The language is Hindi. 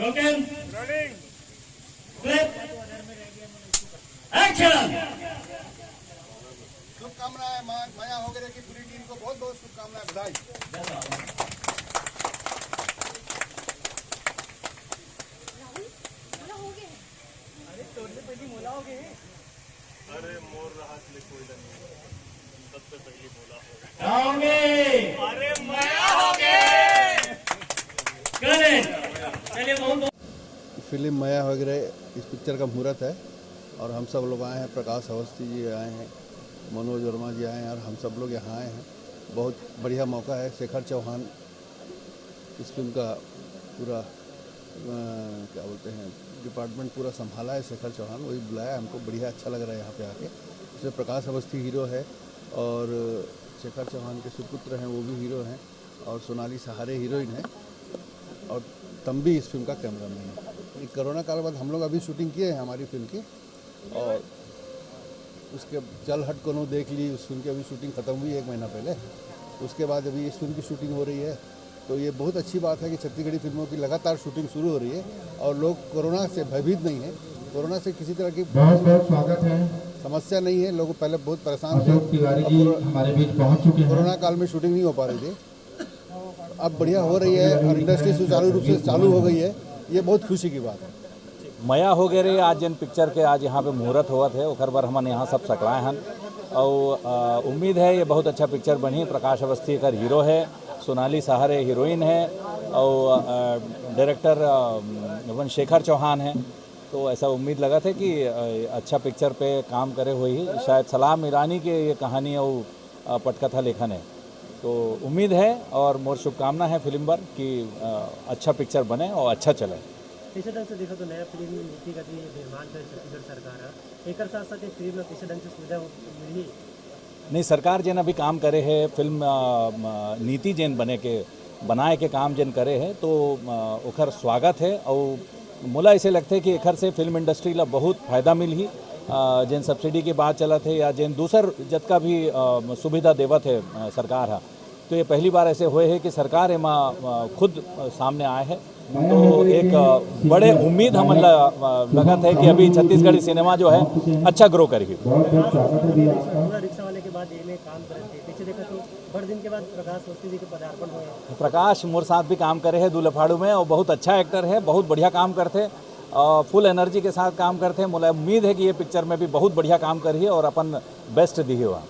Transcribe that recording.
रोकें, क्लिप, एक्शन। शुभकामनाएं माया वगैरह की पूरी टीम को बहुत बहुत शुभकामनाएं, बधाई। अरे मोर रहा कोई नहीं, सबसे पहली बोला होंगे, अरे माया हो गए। चलिए बहुत फिल्म माया वगैरह इस पिक्चर का मुहूर्त है और हम सब लोग आए हैं। प्रकाश अवस्थी जी आए हैं, मनोज वर्मा जी आए हैं और हम सब लोग यहाँ आए हैं। बहुत बढ़िया मौका है। शेखर चौहान इस फिल्म का पूरा क्या बोलते हैं डिपार्टमेंट पूरा संभाला है। शेखर चौहान वही बुलाया हमको, बढ़िया अच्छा लग रहा है यहाँ पे आके। इसमें प्रकाश अवस्थी हीरो है और शेखर चौहान के सुपुत्र हैं वो भी हीरो हैं और सोनाली सहारे हीरोइन है और तंबी इस फिल्म का कैमरामैन है। कोरोना काल बाद हम लोग अभी शूटिंग किए हैं हमारी फिल्म की और उसके चल हट कोनो देख ली, उस फिल्म की अभी शूटिंग ख़त्म हुई 1 महीना पहले। उसके बाद अभी इस फिल्म की शूटिंग हो रही है। तो ये बहुत अच्छी बात है कि छत्तीसगढ़ी फिल्मों की लगातार शूटिंग शुरू हो रही है और लोग कोरोना से भयभीत नहीं है। कोरोना से किसी तरह की बहुत बहुत स्वागत है। समस्या नहीं है। लोग पहले बहुत परेशान थे, तिवारी जी हमारे बीच पहुंच चुके हैं। कोरोना काल में शूटिंग नहीं हो पा रही थी, अब बढ़िया हो रही है और इंडस्ट्री सुचारू रूप से चालू हो गई है। ये बहुत खुशी की बात है। माया हो गए रे आज जिन पिक्चर के आज यहाँ पे मुहूर्त हुआ थे ओकर बार हमन यहाँ सब सकलाए हन और उम्मीद है ये बहुत अच्छा पिक्चर बनी। प्रकाश अवस्थी का हीरो है, सोनाली सहारे हीरोइन है और डायरेक्टर शेखर चौहान है। तो ऐसा उम्मीद लगा था कि अच्छा पिक्चर पे काम करे हुई शायद सलाम ईरानी के ये कहानी और पटकथा लेखन है। तो उम्मीद है और मोर शुभकामना है फिल्म पर कि अच्छा पिक्चर बने और अच्छा चले। कैसे ढंग से देखा तो नया फिल्म नीति का निर्माण कर छत्तीसगढ़ सरकार है, एक साथ साथ फिल्म में कैसे ढंग से सुविधा मिली नहीं। सरकार जन अभी काम करे है फिल्म नीति जन बनाए के काम जन करे है तो ओखर स्वागत है और मोला ऐसे लगते कि एखर से फिल्म इंडस्ट्री ला बहुत फायदा मिली। जन सब्सिडी की बात चला थे या जन दूसर जतका भी सुविधा देवत है सरकार है, तो ये पहली बार ऐसे हुए है कि सरकार एमा खुद सामने आए है। तो एक बड़े उम्मीद हम लगत है कि अभी छत्तीसगढ़ी सिनेमा जो है अच्छा ग्रो करेगी। रिक्शा वाले के बाद ये काम करते पीछे देखा तो बड़े दिन के बाद प्रकाश अवस्थी जी के पदार्पण हुए। प्रकाश मोर साथ भी काम करे है दूल्हाड़ू में और बहुत अच्छा एक्टर है, बहुत बढ़िया काम करते और फुल एनर्जी के साथ काम करते हैं। मुझे उम्मीद है कि ये पिक्चर में भी बहुत बढ़िया काम करिए और अपन बेस्ट दी हुआ।